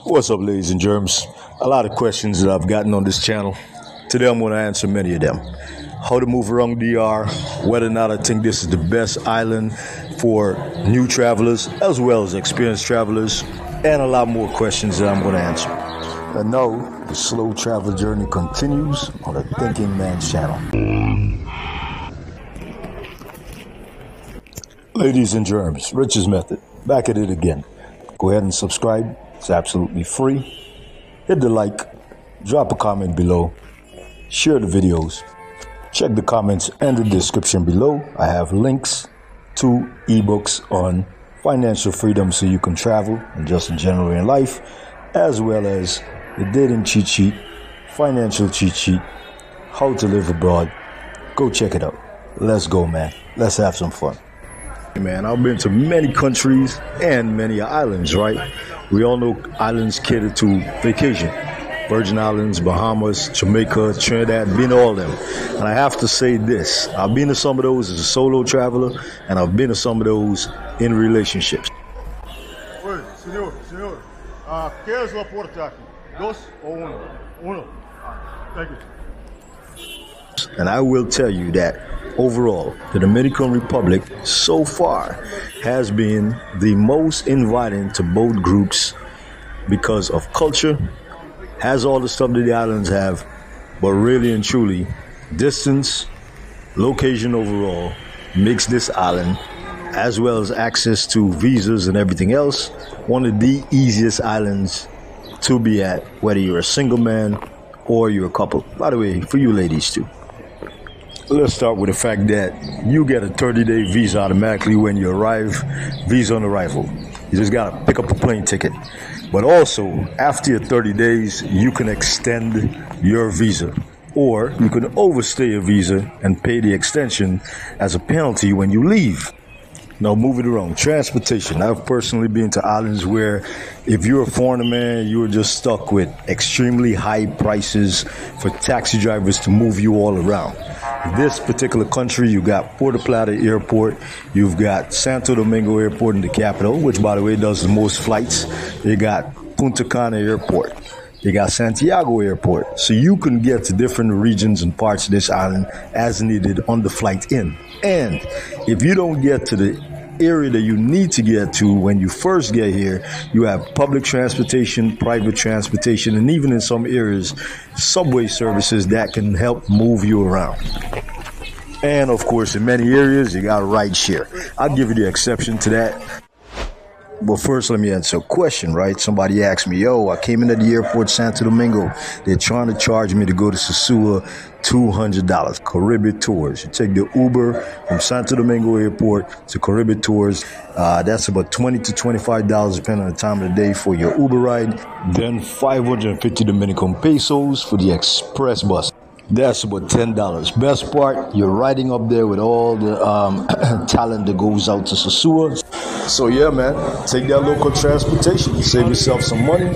What's up, ladies and germs? A lot of questions that I've gotten on this channel. Today I'm going to answer many of them. How to move around DR, whether or not I think this is the best island for new travelers as well as experienced travelers, and a lot more questions that I'm going to answer. And now, the slow travel journey continues on the Thinking Man's channel. Ladies and germs, RichesMethod, back at it again. Go ahead and subscribe. It's absolutely free. Hit the like, drop a comment below, share the videos, check the comments and the description below. I have links to ebooks on financial freedom so you can travel and just in general in life, as well as the dating cheat sheet, financial cheat sheet, how to live abroad. Go check it out. Let's go, man. Let's have some fun. Man, I've been to many countries and many islands, right? We all know islands cater to vacation. Virgin Islands, Bahamas, Jamaica, Trinidad, been to all of them. And I have to say this, I've been to some of those as a solo traveler, and I've been to some of those in relationships. Oi, senhor. ¿Qué es la puerta aquí? ¿Dos o uno? Uno. Thank you. And I will tell you that overall, the Dominican Republic so far has been the most inviting to both groups because of culture, has all the stuff that the islands have, but really and truly, distance, location overall makes this island, as well as access to visas and everything else, one of the easiest islands to be at, whether you're a single man or you're a couple. By the way, for you ladies too. Let's start with the fact that you get a 30-day visa automatically when you arrive, visa on arrival. You just got to pick up a plane ticket. But also, after your 30 days, you can extend your visa. Or you can overstay a visa and pay the extension as a penalty when you leave. Now, moving around, transportation. I've personally been to islands where if you're a foreigner, man, you were just stuck with extremely high prices for taxi drivers to move you all around. This particular country, you got Puerto Plata Airport, you've got Santo Domingo Airport in the capital, which, by the way, does the most flights. You got Punta Cana Airport. You got Santiago Airport. So you can get to different regions and parts of this island as needed on the flight in. And if you don't get to the area that you need to get to when you first get here, you have public transportation, private transportation, and even in some areas, subway services that can help move you around. And of course, in many areas, you got rideshare. I'll give you the exception to that. But first, let me answer a question, right? Somebody asked me, yo, I came into the airport, Santo Domingo. They're trying to charge me to go to Sosua, $200. Caribbean Tours. You take the Uber from Santo Domingo Airport to Caribbean Tours. That's about $20 to $25, depending on the time of the day for your Uber ride. Then 550 Dominican pesos for the express bus. That's about $10. Best part, you're riding up there with all the talent that goes out to Sosua. So yeah, man, take that local transportation, save yourself some money,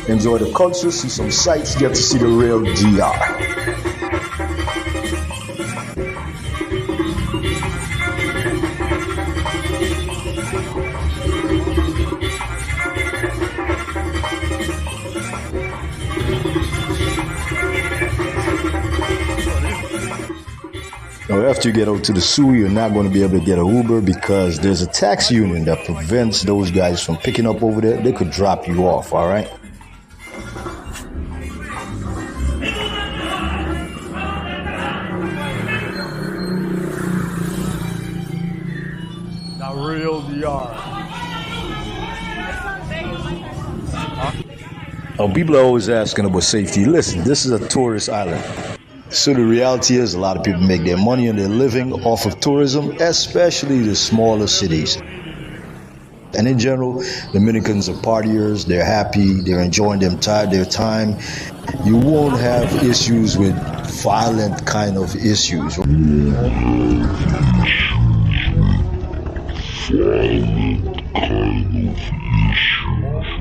enjoy the culture, see some sights, get to see the real DR. Now, after you get out to the zoo, you're not going to be able to get an Uber because there's a taxi union that prevents those guys from picking up over there. They could drop you off, all right? The real DR. Now, people are always asking about safety. Listen, this is a tourist island. So the reality is a lot of people make their money and their living off of tourism, especially the smaller cities. And in general, Dominicans are partiers, they're happy, they're enjoying their time. You won't have issues with violent kind of issues.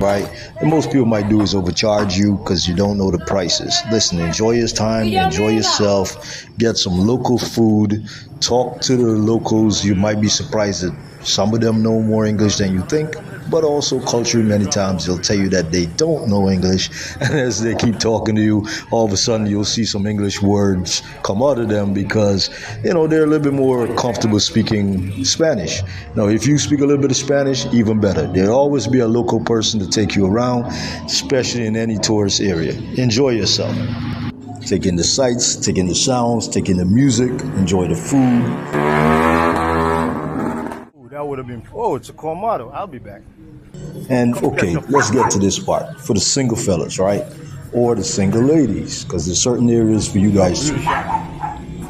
Right? And most people might do is overcharge you because you don't know the prices. Listen, enjoy your time, enjoy yourself, get some local food, talk to the locals. You might be surprised that some of them know more English than you think. but also culturally many times they'll tell you that they don't know English, and as they keep talking to you, all of a sudden you'll see some English words come out of them because they're a little bit more comfortable speaking Spanish. Now, if you speak a little bit of Spanish, even better. There'll always be a local person to take you around, especially in any tourist area. Enjoy yourself. Take in the sights, take in the sounds, take in the music, enjoy the food. Ooh, that would have been, it's a Cormado. I'll be back. And okay, let's get to this part. For the single fellas, right? Or the single ladies, because there's certain areas for you guys too.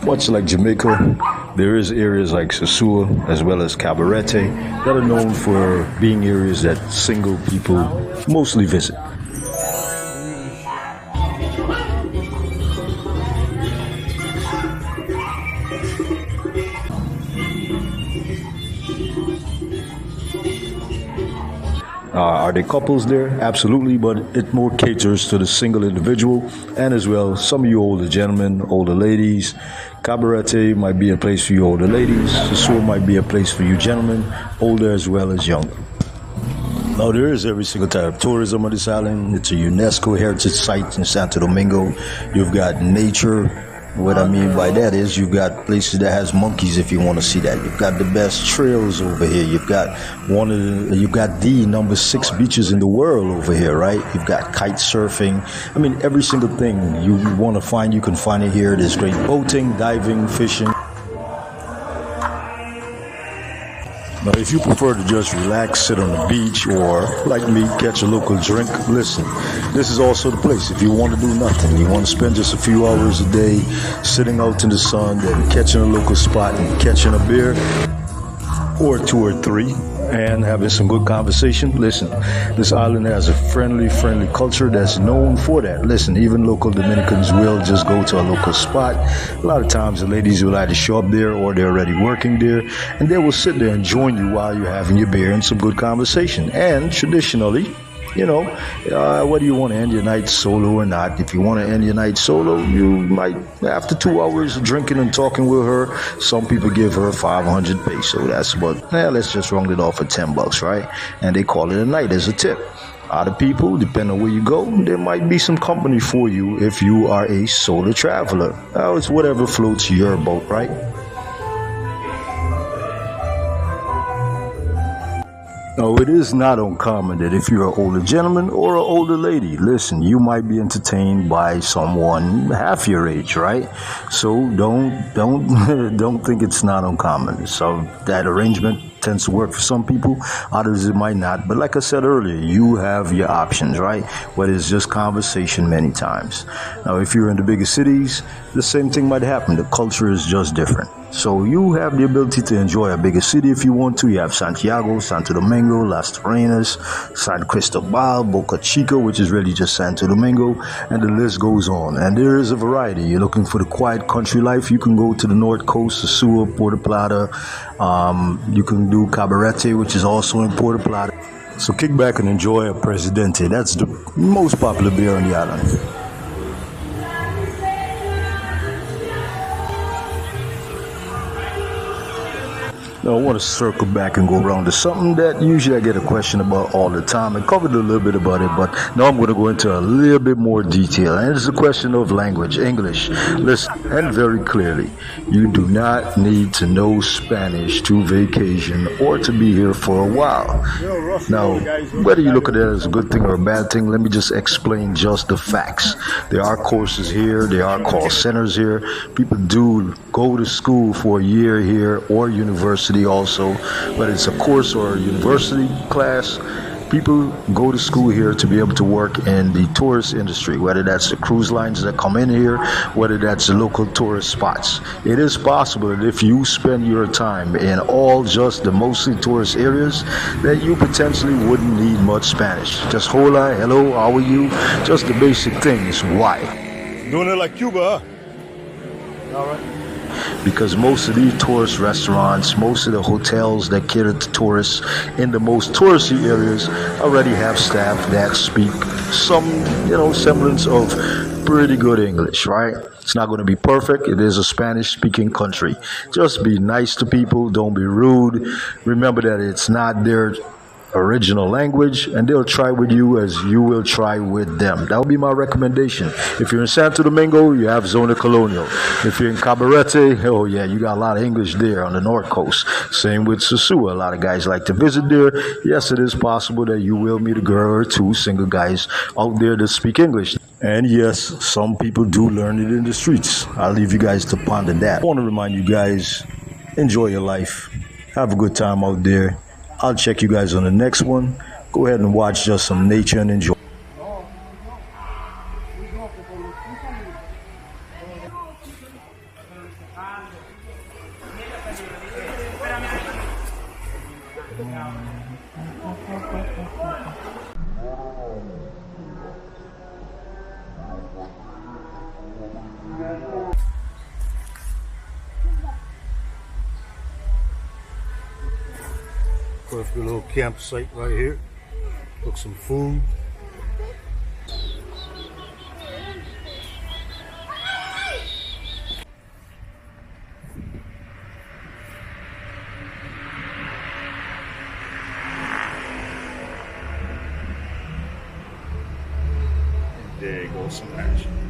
Much like Jamaica, there is areas like Sosua as well as Cabarete that are known for being areas that single people mostly visit. Are there couples there? Absolutely, but it more caters to the single individual and as well some of you older gentlemen, older ladies. Cabarete might be a place for you older ladies. Sosua might be a place for you gentlemen, older as well as younger. Now, there is every single type of tourism on this island. It's a UNESCO heritage site in Santo Domingo. You've got nature. What I mean by that is you've got places that has monkeys if you want to see that. You've got the best trails over here. You've got the number 6 beaches in the world over here, right? You've got kite surfing. I mean, every single thing you want to find, you can find it here. There's great boating, diving, fishing. Now, if you prefer to just relax, sit on the beach, or like me, catch a local drink, listen, this is also the place. If you want to do nothing, you want to spend just a few hours a day sitting out in the sun, then catching a local spot and catching a beer, or 2 or 3, and having some good conversation. Listen, this island has a friendly culture that's known for that. Listen, even local Dominicans will just go to a local spot. A lot of times the ladies will either show up there or they're already working there, and they will sit there and join you while you're having your beer and some good conversation. And traditionally, whether you want to end your night solo or not, if you want to end your night solo, you might, after 2 hours of drinking and talking with her, some people give her 500 peso. That's about, let's just round it off for $10, right? And they call it a night as a tip. Other people, depending on where you go, there might be some company for you if you are a solo traveler. It's whatever floats your boat, right? No, it is not uncommon that if you're an older gentleman or an older lady, listen, you might be entertained by someone half your age, right? So don't think it's not uncommon. So that arrangement tends to work for some people, others it might not. But like I said earlier, you have your options, right? Whether it's just conversation many times. Now, if you're in the bigger cities, the same thing might happen. The culture is just different. So you have the ability to enjoy a bigger city if you want to. You have Santiago, Santo Domingo, Las Terrenas, San Cristobal, Boca Chica, which is really just Santo Domingo, and the list goes on. And there is a variety. You're looking for the quiet country life, you can go to the North Coast, Sosua, Puerto Plata. You can do Cabarete, which is also in Puerto Plata. So kick back and enjoy a Presidente. That's the most popular beer on the island. Now, I want to circle back and go around to something that usually I get a question about all the time. I covered a little bit about it, but now I'm going to go into a little bit more detail. And it's a question of language, English. Listen, and very clearly, you do not need to know Spanish to vacation or to be here for a while. Now, whether you look at it as a good thing or a bad thing, let me just explain just the facts. There are courses here. There are call centers here. People do go to school for a year here or university also, whether it's a course or a university class. People go to school here to be able to work in the tourist industry, whether that's the cruise lines that come in here, whether that's the local tourist spots. It is possible that if you spend your time in all just the mostly tourist areas, that you potentially wouldn't need much Spanish. Just hola, hello, how are you? Just the basic things. Why? Doing it like Cuba, huh? All right. Because most of these tourist restaurants, most of the hotels that cater to tourists in the most touristy areas already have staff that speak some, semblance of pretty good English, right? It's not going to be perfect. It is a Spanish-speaking country. Just be nice to people. Don't be rude. Remember that it's not their original language, and they'll try with you as you will try with them. That would be my recommendation. If you're in Santo Domingo, you have Zona Colonial. If you're in Cabarete, oh yeah, you got a lot of English there on the North Coast. Same with Sosua. A lot of guys like to visit there. Yes, it is possible that you will meet a girl or two single guys out there that speak English. And yes, some people do learn it in the streets. I'll leave you guys to ponder that. I want to remind you guys, enjoy your life. Have a good time out there. I'll check you guys on the next one. Go ahead and watch just some nature and enjoy. Perfect little campsite right here. Cook some food. There goes some action.